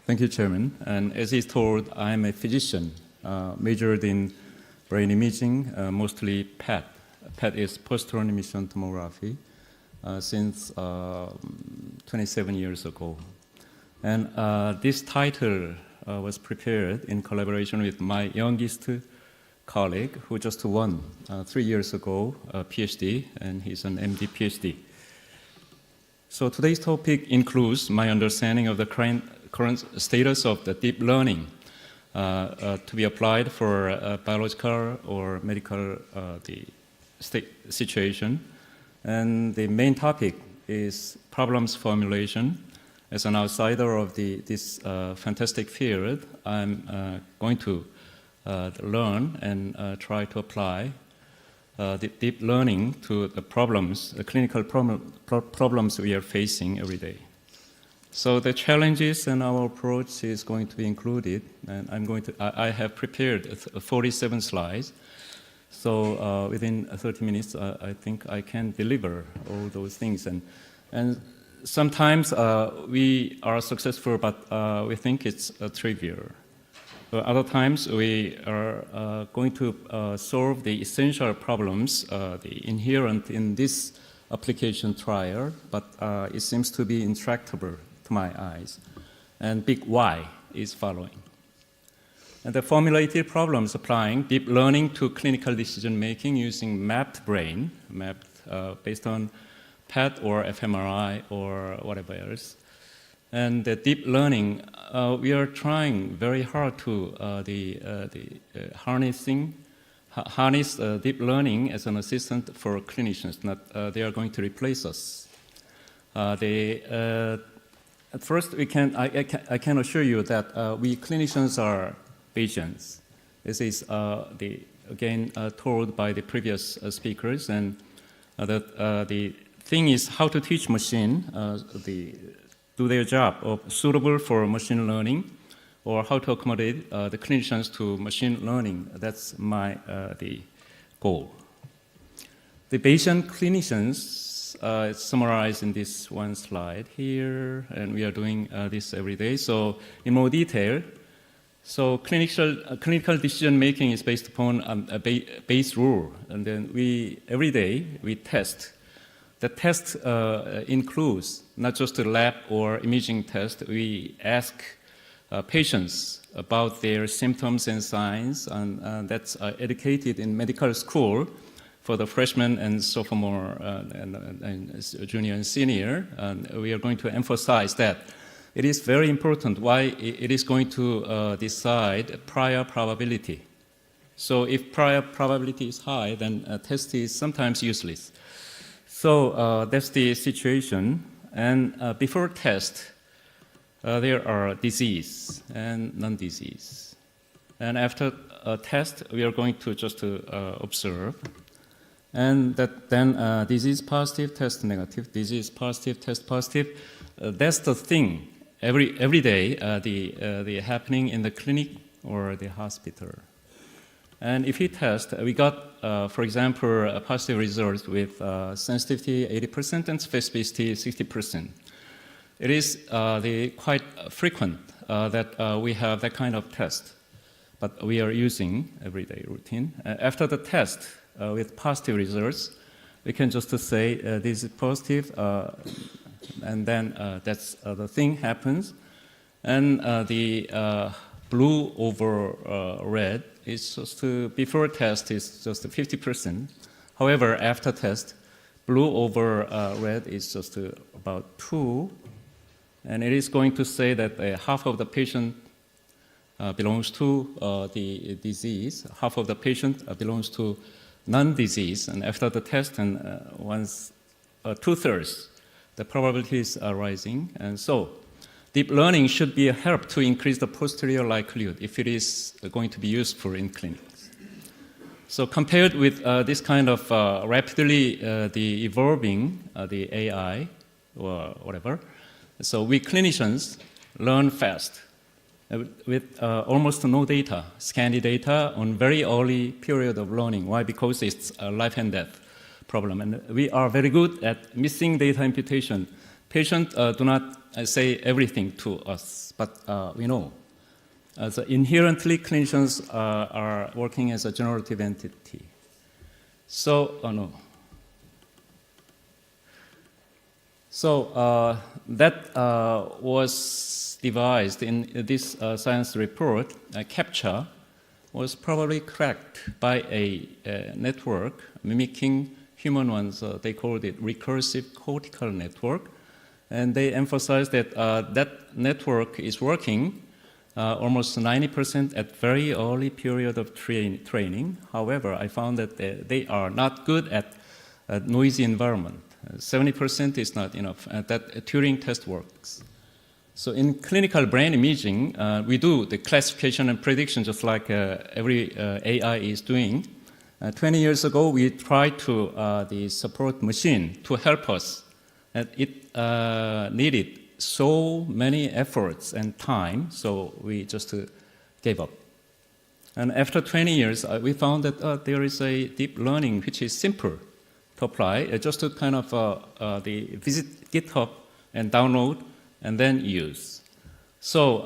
Thank you, Chairman. And as he's told, I'm a physician, majored in brain imaging, mostly PET. PET is posterior emission tomography, since 27 years ago. And this title was prepared in collaboration with my youngest colleague, who just won 3 years ago a PhD, and he's an MD PhD. So today's topic includes my understanding of the current status of the deep learning to be applied for biological or medical situation. And the main topic is problems formulation. As an outsider of this fantastic field, I'm going to learn and try to apply the deep learning to the problems, the clinical problems we are facing every day. So the challenges and our approach is going to be included, and I have prepared 47 slides. So within 30 minutes, I think I can deliver all those things. And sometimes we are successful, but we think it's trivial. Other times we are going to solve the essential problems, the inherent in this application trial, but it seems to be intractable to my eyes. And big why is following. And the formulated problems applying deep learning to clinical decision making using mapped brain, based on PET or fMRI or whatever else. And the deep learning, we are trying very hard to harness deep learning as an assistant for clinicians. Not they are going to replace us. At first, I can assure you that we clinicians are Bayesians. This is again told by the previous speakers, and that the thing is how to teach machine do their job of suitable for machine learning, or how to accommodate the clinicians to machine learning. That's my the goal. The Bayesian Clinicians is summarized in this one slide here, and we are doing this every day. So in more detail, so clinical decision making is based upon a base rule, and then every day we test. The test includes not just a lab or imaging test. We ask patients about their symptoms and signs, and that's educated in medical school for the freshman and sophomore and junior and senior. And we are going to emphasize that it is very important why it is going to decide prior probability. So if prior probability is high, then a test is sometimes useless. So that's the situation. And before test, there are disease and non-disease. And after a test, we are going to just observe. And that then disease positive, test negative, disease positive, test positive. That's the thing every day, the happening in the clinic or the hospital. And if we test, we got, for example, a positive result with sensitivity 80% and specificity 60%. It is quite frequent that we have that kind of test, but we are using everyday routine. After the test with positive results, we can just say this is positive, and then that's the thing happens. And the blue over red is just before test is just 50%. However, after test, blue over red is just about 2. And it is going to say that half of the patient belongs to the disease, half of the patient belongs to non-disease. And after the test, and once 2/3, the probabilities are rising. And so deep learning should be a help to increase the posterior likelihood if it is going to be useful in clinics. So compared with this kind of rapidly evolving the AI or whatever, so we clinicians learn fast with almost no data, scanty data on very early period of learning. Why? Because it's a life and death problem. And we are very good at missing data imputation. Patients do not say everything to us, but we know. So inherently, clinicians are working as a generative entity. So, So that was devised in this science report. Captcha was probably cracked by a network mimicking human ones. They called it recursive cortical network. And they emphasized that that network is working almost 90% at very early period of training. However, I found that they are not good at noisy environment. 70% is not enough. That Turing test works. So in clinical brain imaging, we do the classification and prediction just like every AI is doing. 20 years ago, we tried to the support machine to help us. And it needed so many efforts and time, so we just gave up. And after 20 years, we found that there is a deep learning which is simple to apply, just to kind of visit GitHub and download and then use. So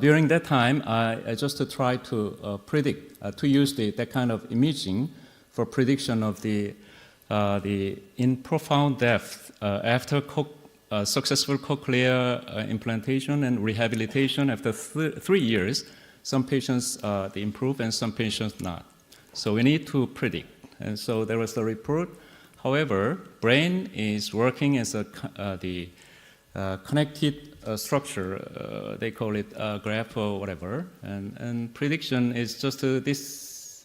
during that time, I just tried to predict, to use that kind of imaging for prediction of the in profound depth after successful cochlear implantation and rehabilitation. After 3 years, some patients they improve and some patients not. So we need to predict. And so there was the report. However, brain is working as the connected structure. They call it graph or whatever. And prediction is just this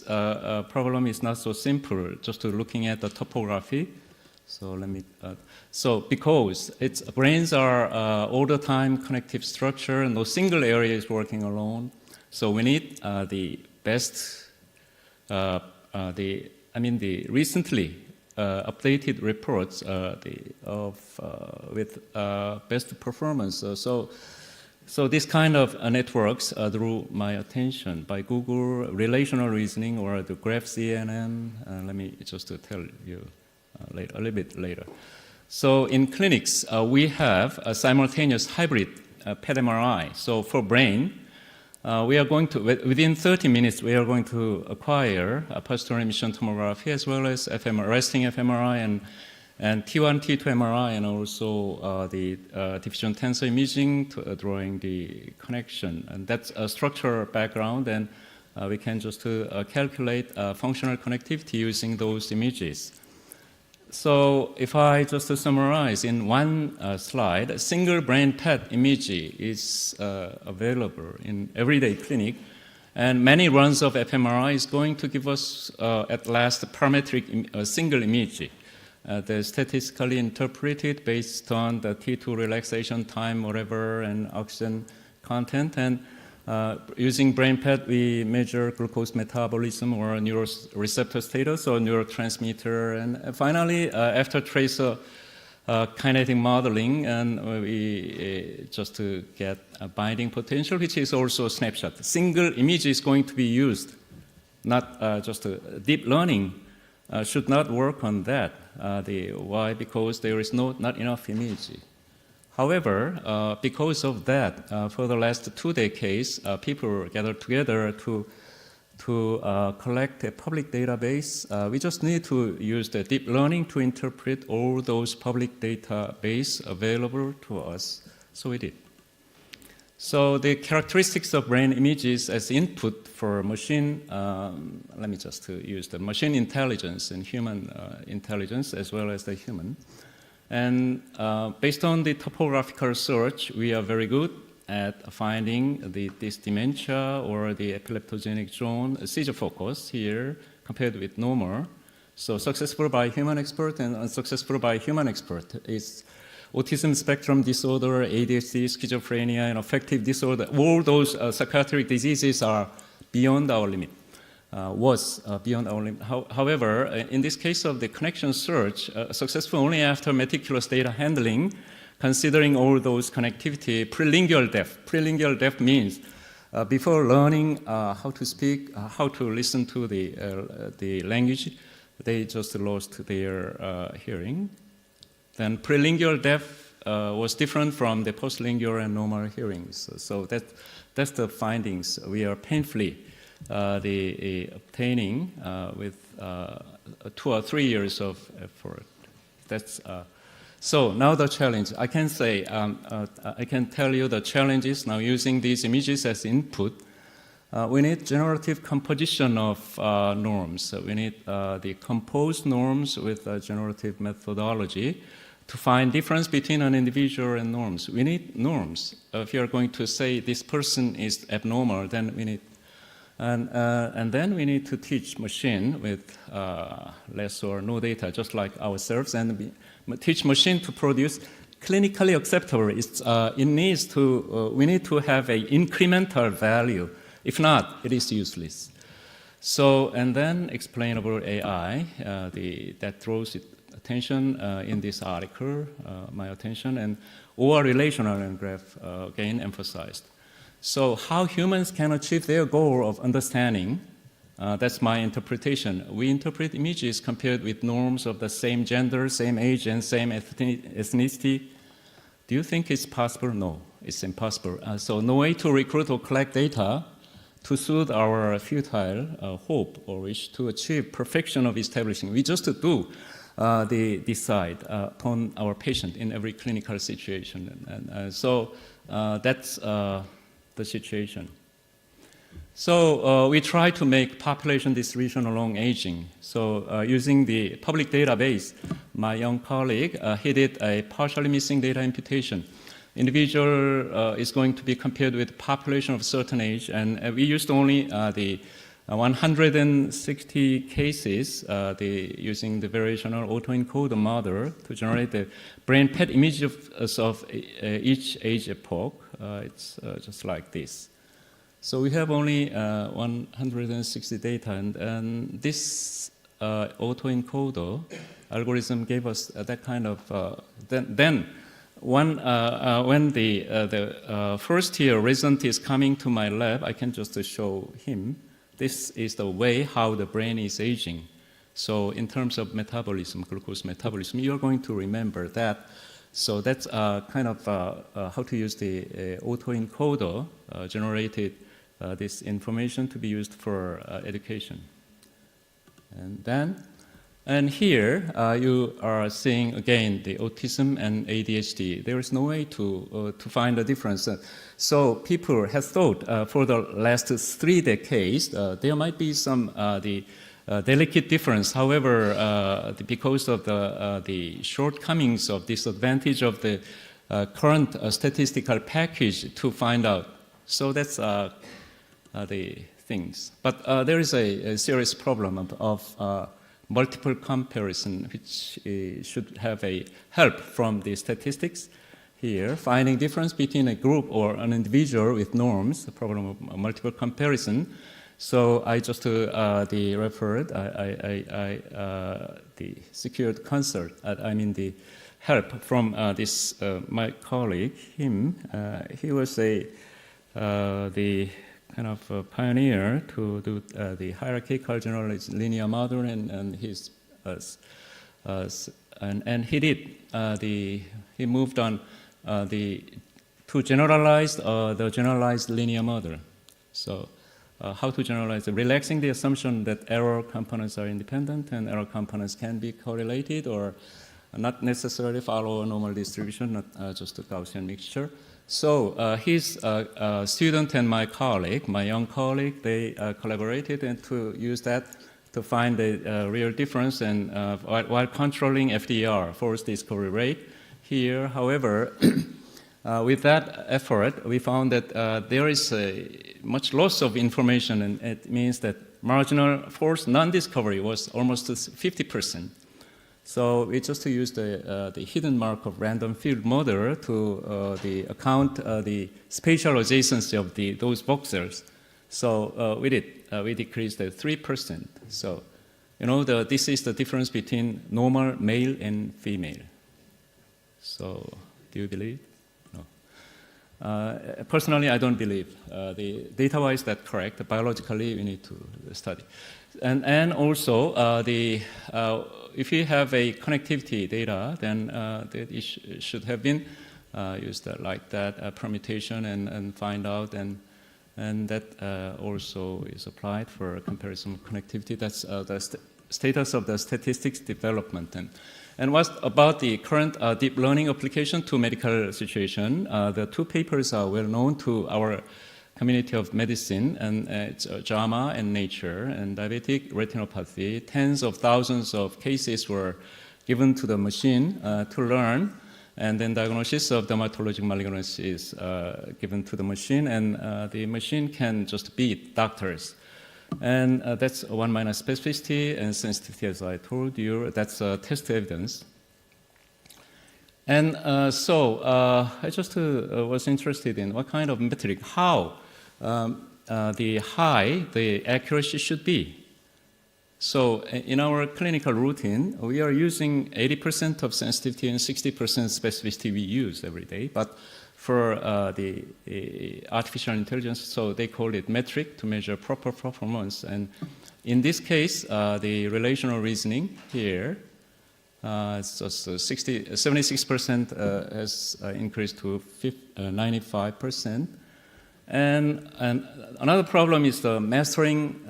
problem is not so simple, just looking at the topography. So let me. So because brains are all the time connective structure, no single area is working alone. So we need the best. The recently updated reports with best performance. So this kind of networks drew my attention by Google relational reasoning or the graph CNN. Let me just tell you a little bit later. So in clinics, we have a simultaneous hybrid PET-MRI. So for brain, we are going to, within 30 minutes, we are going to acquire a posterior emission tomography as well as resting fMRI and T1, T2 MRI, and also the diffusion tensor imaging drawing the connection. And that's a structural background, and we can just calculate functional connectivity using those images. So if I just summarize in one slide, a single brain PET image is available in everyday clinic, and many runs of fMRI is going to give us at last a parametric single image. They're statistically interpreted based on the T2 relaxation time, whatever, and oxygen content. And using brain PET, we measure glucose metabolism or neuroreceptor status or neurotransmitter. And finally, after tracer kinetic modeling, and we just to get a binding potential, which is also a snapshot. Single image is going to be used, not just deep learning should not work on that. Why? Because there is not enough image. However, because of that, for the last 2 decades, people gathered together to collect a public database. We just need to use the deep learning to interpret all those public database available to us. So we did. So the characteristics of brain images as input for machine, let me just use the machine intelligence and human intelligence as well as the human. And based on the topographical search, we are very good at finding this dementia or the epileptogenic zone seizure focus here compared with normal. So successful by human expert and unsuccessful by human expert is autism spectrum disorder, ADHD, schizophrenia, and affective disorder. All those psychiatric diseases are beyond our limit. Beyond our limit. However, in this case of the connection search, successful only after meticulous data handling, considering all those connectivity, prelingual depth. Prelingual depth means before learning how to speak, how to listen to the language, they just lost their hearing. Then prelingual depth was different from the postlingual and normal hearings. So that's the findings we are painfully obtaining with 2 or 3 years of effort. So now the challenge. I can say, I can tell you the challenges now using these images as input. We need generative composition of norms. We need the composed norms with a generative methodology to find difference between an individual and norms. We need norms. If you're going to say this person is abnormal, then we need, and then we need to teach machine with less or no data, just like ourselves, and teach machine to produce clinically acceptable. It needs to. We need to have an incremental value. If not, it is useless. So, and then explainable AI, that draws attention in this article, my attention, and or relational and graph again emphasized. So how humans can achieve their goal of understanding, that's my interpretation. We interpret images compared with norms of the same gender, same age, and same ethnicity. Do you think it's possible? No, it's impossible. So no way to recruit or collect data to soothe our futile hope or wish to achieve perfection of establishing. We just do decide upon our patient in every clinical situation. And so that's the situation. So we try to make population distribution along aging. So using the public database, my young colleague, he did a partially missing data imputation. Individual is going to be compared with population of a certain age, and we used only the 160 cases using the variational autoencoder model to generate the brain PET image of each age epoch. It's just like this. So we have only 160 data, and this autoencoder algorithm gave us that kind of, when the first year resident is coming to my lab, I can just show him. This is the way how the brain is aging. So in terms of metabolism, glucose metabolism, you're going to remember that. So that's kind of how to use the autoencoder generated this information to be used for education. And here you are seeing again the autism and ADHD. There is no way to find a difference. So people have thought for the last 3 decades there might be some delicate difference. However, because of the shortcomings of disadvantage of the current statistical package to find out. So that's the things. But there is a serious problem of multiple comparison, which should have a help from the statistics here, finding difference between a group or an individual with norms, the problem of multiple comparison. So I just referred, the secured consult, the help from this, my colleague, him. He was the kind of a pioneer to do the hierarchical generalized linear model, and his and he did he moved on to generalize the generalized linear model. So how to generalize it? Relaxing the assumption that error components are independent and error components can be correlated or not necessarily follow a normal distribution, not just a Gaussian mixture. So his student and my colleague, my young colleague, they collaborated and to use that to find the real difference and while controlling FDR, forced discovery rate. Here, however, with that effort, we found that there is much loss of information, and it means that marginal forced non-discovery was almost 50%. So we just use the hidden mark of random field model to account the spatial adjacency of those voxels. So we decreased 3%. So this is the difference between normal male and female. So do you believe? No. Personally, I don't believe the data-wise that's correct. Biologically, we need to study. And also, if you have a connectivity data, then it should have been used like that, permutation and find out, and that also is applied for comparison connectivity. That's the status of the statistics development. And what about the current deep learning application to medical situation? The two papers are well known to our community of medicine, and it's JAMA and Nature, and diabetic retinopathy. Tens of thousands of cases were given to the machine to learn, and then diagnosis of dermatologic malignancy is given to the machine, and the machine can just beat doctors. And that's 1 minus specificity and sensitivity, as I told you. That's test evidence. And so I just was interested in what kind of metric, how the accuracy should be. So in our clinical routine, we are using 80% of sensitivity and 60% specificity we use every day. But for the artificial intelligence, so they call it metric to measure proper performance. And in this case, the relational reasoning here, it's just 76% has increased to 95%. And another problem is the mastering,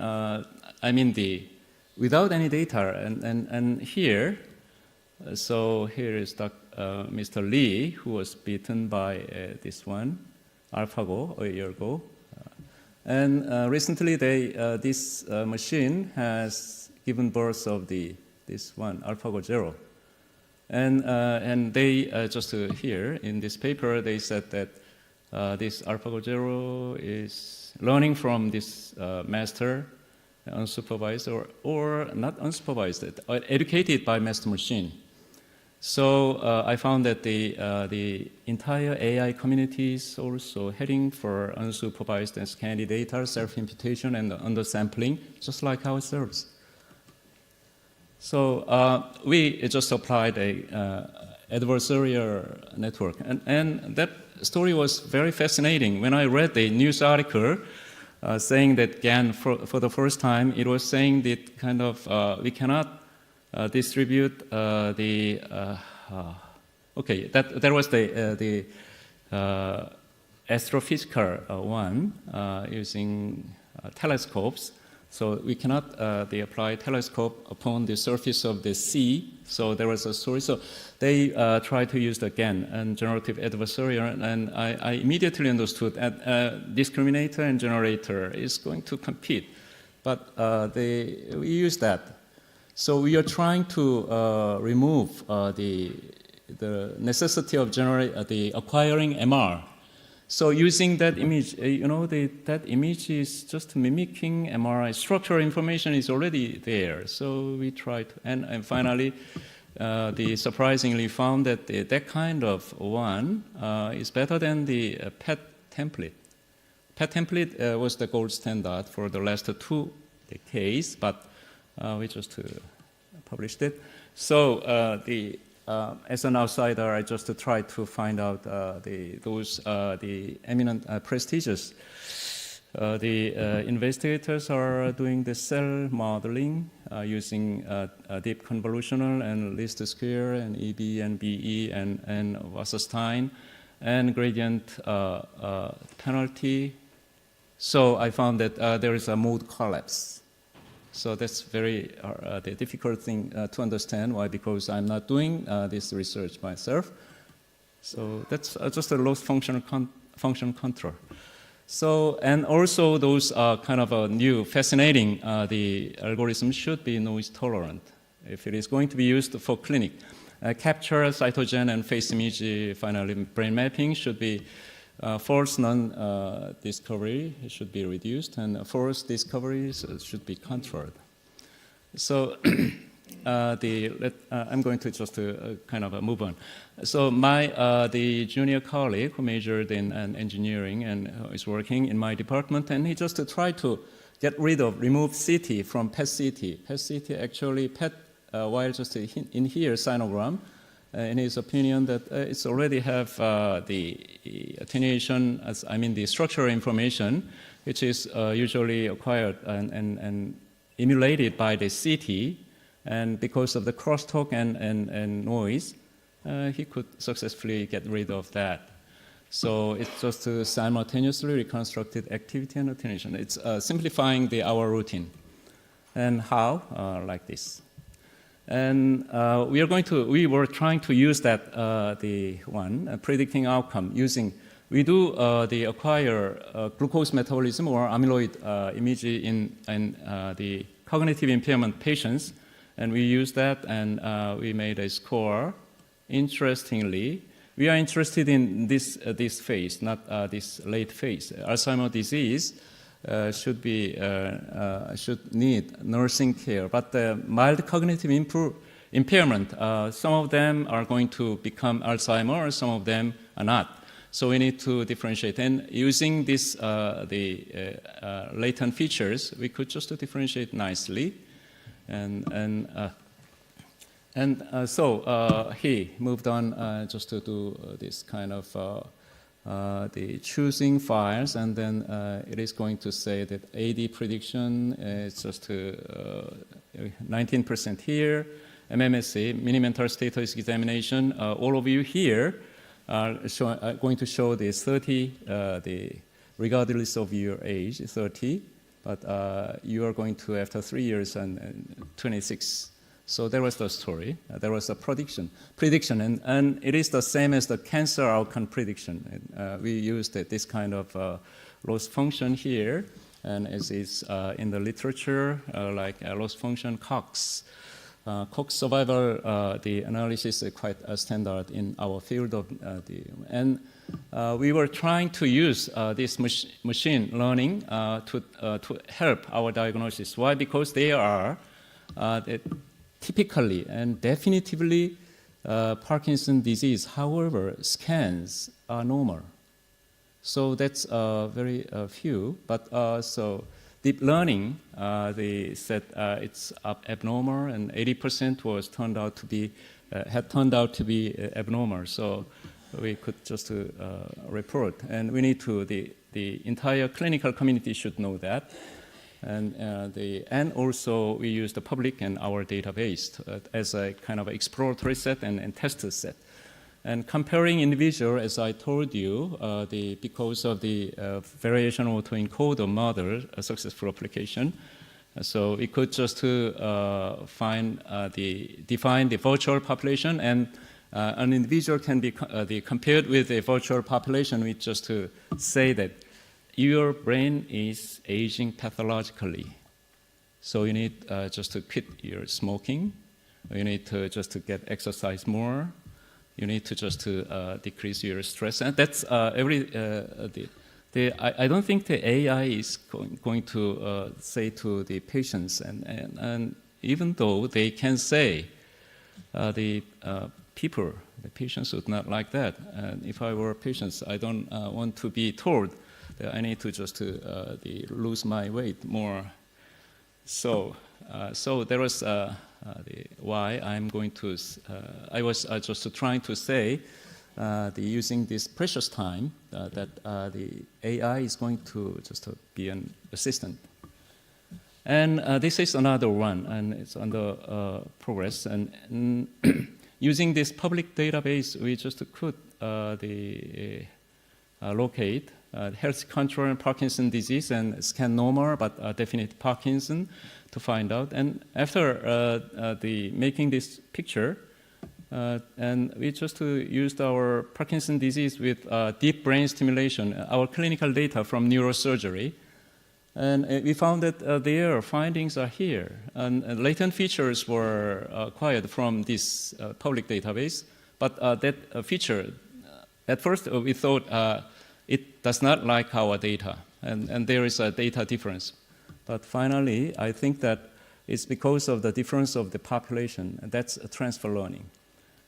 without any data. And here, so here is Mr. Lee, who was beaten by this one, AlphaGo, a year ago. And recently, this machine has given birth of this one, AlphaGo 0. And they just here in this paper, they said that this AlphaGo 0 is learning from this master, unsupervised or not unsupervised, educated by master machine. So I found that the entire AI community is also heading for unsupervised and scanty data, self-imputation, and undersampling, just like ourselves. So we just applied a adversarial network, and that story was very fascinating. When I read the news article saying that GAN for the first time, it was saying that kind of we cannot distribute okay, that was the astrophysical one using telescopes. So we cannot apply telescope upon the surface of the sea. So there was a story. So they tried to use the GAN and generative adversarial, and I immediately understood that discriminator and generator is going to compete, but we use that. So we are trying to remove the necessity of acquiring MR. So using that image, that image is just mimicking MRI. Structural information is already there. So we tried, and finally, surprisingly found that that kind of one is better than the PET template. PET template was the gold standard for the last 2 decades, but we just published it. So as an outsider, I just tried to find out the eminent, prestigious. The investigators are doing the cell modeling using deep convolutional and least square and EB and BE and Wasserstein and gradient penalty. So I found that there is a mode collapse. So that's very the difficult thing to understand. Why? Because I'm not doing this research myself. So that's just a loss function control. So, and also those kind of new, fascinating, the algorithm should be noise tolerant if it is going to be used for clinic. Captcha, cytogen, and face image, finally brain mapping should be false non-discovery should be reduced, and false discoveries should be controlled. So I'm going to just kind of move on. So the junior colleague who majored in engineering and is working in my department, and he just tried to remove CT from PET-CT. PET-CT actually, while just in here, sinogram, in his opinion, that it's already have the attenuation, the structural information, which is usually acquired and emulated by the CT, and because of the crosstalk and noise, he could successfully get rid of that. So it's just simultaneously reconstructed activity and attenuation. It's simplifying our routine. And how? Like this. And we were trying to use that predicting outcome using. We do acquire glucose metabolism or amyloid imaging in the cognitive impairment patients, and we use that, and we made a score. Interestingly, we are interested in this phase, not this late phase. Alzheimer's disease should need nursing care, but the mild cognitive impairment, some of them are going to become Alzheimer's, some of them are not. So we need to differentiate. And using this, latent features, we could just differentiate nicely. So he moved on just to do this kind of the choosing files, and then it is going to say that AD prediction is just 19% here, MMSE, mini mental status examination. All of you here are going to show this 30, regardless of your age, 30, but you are going to, after 3 years, and 26. So there was the story. There was a prediction, and it is the same as the cancer outcome prediction. We used this kind of loss function here, and as is in the literature, like loss function Cox. Cox survival, the analysis is quite standard in our field of and we were trying to use this machine learning to help our diagnosis. Why? Because they are typically and definitively Parkinson's disease. However, scans are normal. So that's very few. But so deep learning, they said it's abnormal, and 80% was had turned out to be abnormal. So we could just report, and we need to. The entire clinical community should know that. And also we use the public and our database as a kind of exploratory set and test set. And comparing individual, as I told you, because of the variation autoencoder model, a successful application, so we could just define the virtual population, and an individual can be compared with a virtual population. We just to say that your brain is aging pathologically. So you need just to quit your smoking. You need to just to get exercise more. You need to just to decrease your stress. And that's I don't think the AI is going to say to the patients, and even though they can say the patients would not like that. And if I were patients, I don't want to be told that I need to just lose my weight more. So there was why I'm going to. I was just trying to say using this precious time that the AI is going to just be an assistant. And this is another one, and it's under progress. And using this public database, we just could locate health control and Parkinson's disease and scan normal but definite Parkinson to find out. And after making this picture, and we just used our Parkinson's disease with deep brain stimulation, our clinical data from neurosurgery. And we found that their findings are here. And latent features were acquired from this public database. But that feature, at first we thought it does not like our data. And there is a data difference. But finally, I think that it's because of the difference of the population. And that's transfer learning.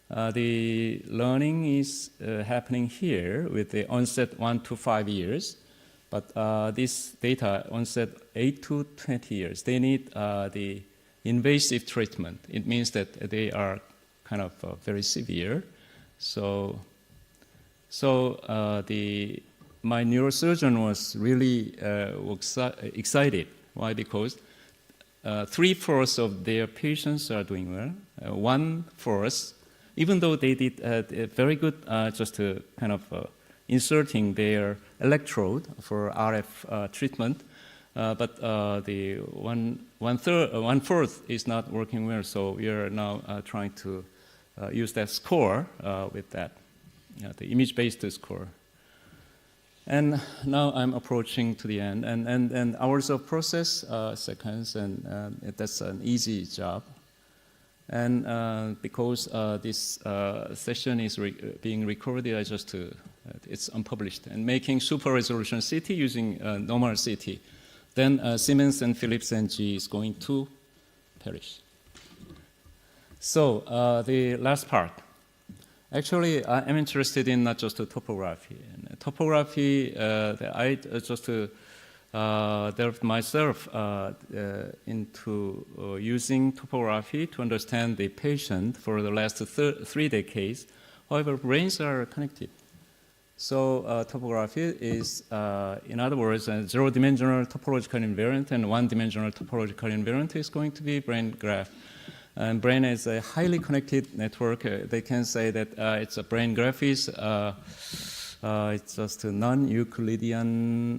The learning is happening here with the onset 1 to 5 years. But this data onset 8 to 20 years. They need the invasive treatment. It means that they are kind of very severe. So my neurosurgeon was really excited. Why? Because 3/4 of their patients are doing well. 1/4, even though they did very good just kind of inserting their electrode for RF treatment, but the 1/4 is not working well. So we are now trying to use that score with that, the image-based score. And now I'm approaching to the end, and hours of process, seconds, and that's an easy job. And because this session is being recorded, it's unpublished. And making super resolution CT using normal CT, then Siemens and Philips and GE is going to perish. So the last part. Actually, I'm interested in not just the topography. And topography, I just delved myself into using topography to understand the patient for the last 3 decades. However, brains are connected. So topography is, in other words, a zero-dimensional topological invariant and one-dimensional topological invariant is going to be brain graph. And brain is a highly connected network. They can say that it's a brain graph is it's just a non-Euclidean,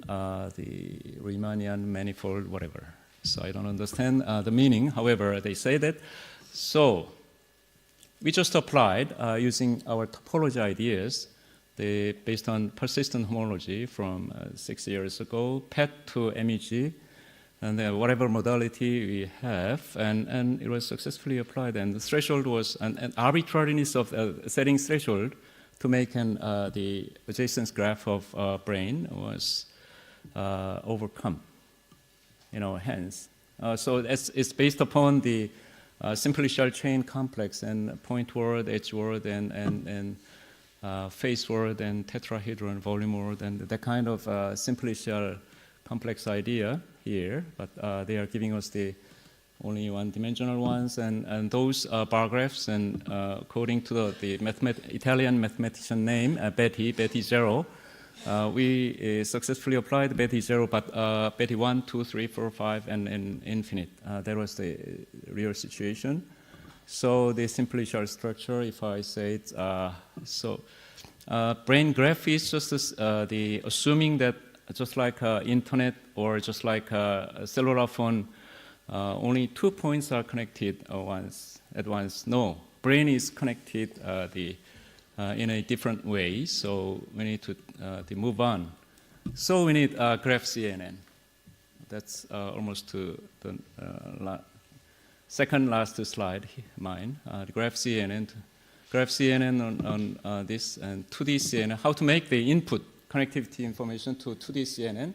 the Riemannian manifold, whatever. So I don't understand the meaning. However, they say that. So we just applied using our topology ideas, based on persistent homology from 6 years ago, PET to MEG, and whatever modality we have, and it was successfully applied. And the threshold was an arbitrariness of setting threshold to make the adjacent graph of brain was overcome. Hence. So it's based upon the Simplicial chain complex and point word, edge word, and phase word, and tetrahedron volume word, and that kind of Simplicial complex idea here, but they are giving us the only one-dimensional ones, and those bar graphs, and according to the Italian mathematician name, Betti zero, we successfully applied Betti zero, but Betti 1, 2, 3, 4, 5, and infinite. That was the real situation. So the Simplicial structure, if I say it, brain graph is just the assuming that just like internet or just like a cellular phone, only 2 points are connected at once. No, brain is connected in a different way, so we need to move on. So we need graph CNN. That's almost to the second last slide, mine. The graph CNN. Graph CNN on this, and 2D CNN, how to make the input connectivity information to 2D CNN,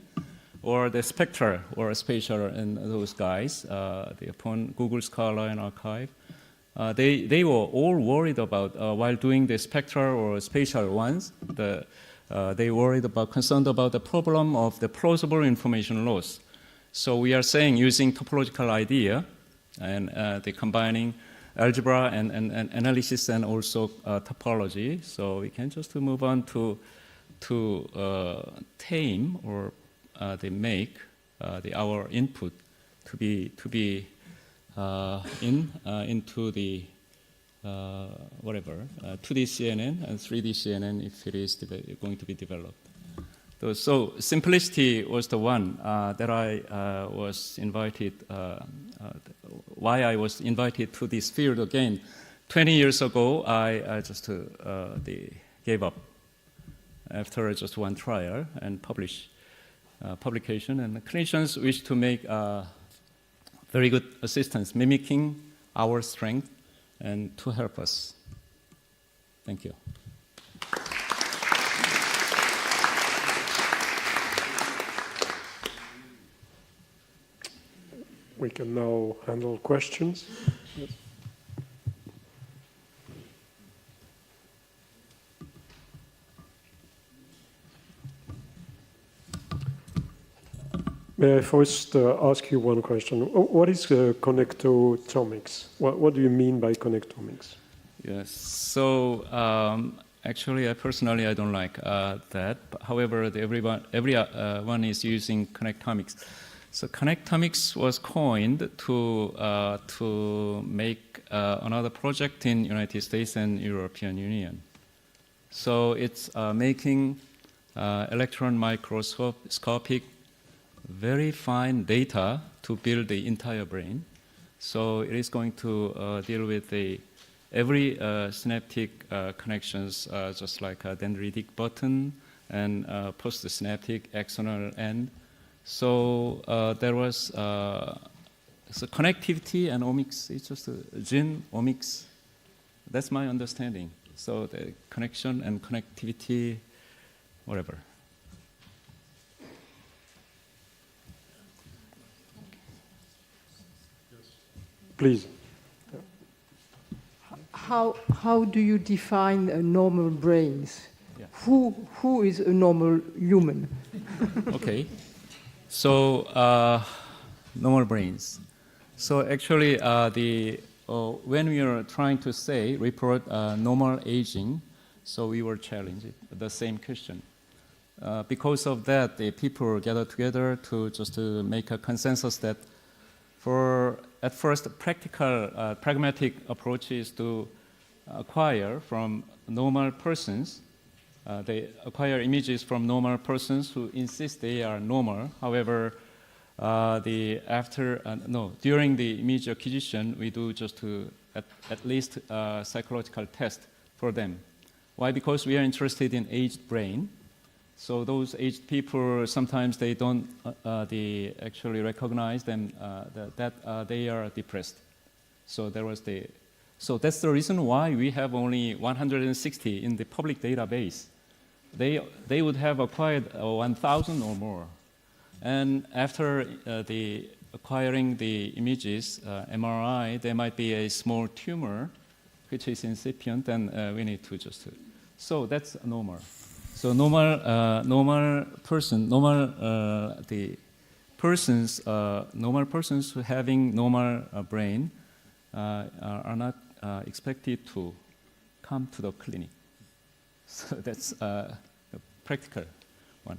or the spectra or spatial, and those guys, upon Google Scholar and Archive. They were all worried about, while doing the spectral or spatial ones, they concerned about the problem of the plausible information loss. So we are saying, using topological idea and the combining algebra and analysis and also topology, so we can just move on to tame or they make our input to be into the 2D CNN and 3D CNN if it is going to be developed. So simplicity was the one that I was invited. Why I was invited to this field again. 20 years ago, I just gave up after just one trial and publication. And clinicians wish to make very good assistance, mimicking our strength and to help us. Thank you. We can now handle questions. Yes. May I first ask you one question? What is connectomics? What do you mean by connectomics? Yes. So actually, I personally I don't like that. However, everyone is using connectomics. So connectomics was coined to make another project in United States and European Union. So it's making electron microscopic, very fine data to build the entire brain. So it is going to deal with every synaptic connections, just like a dendritic button and postsynaptic axonal end. So there was so connectivity and omics. It's just gene omics. That's my understanding. So the connection and connectivity, whatever. Please. How do you define normal brains? Yeah. Who is a normal human? Okay. So normal brains. So actually, when we are trying to report normal aging, so we were challenged the same question. Because of that, the people gathered together to make a consensus that at first practical, pragmatic approach is to acquire from normal persons. They acquire images from normal persons who insist they are normal. However, during the image acquisition, we do just at least psychological test for them. Why? Because we are interested in aged brain. So those aged people, sometimes they don't actually recognize them that they are depressed. So that's the reason why we have only 160 in the public database. They would have acquired 1,000 or more. And after acquiring the images, MRI, there might be a small tumor which is incipient, and we need to just. So that's normal. So normal persons who having normal brain are not expected to come to the clinic. So that's a practical one.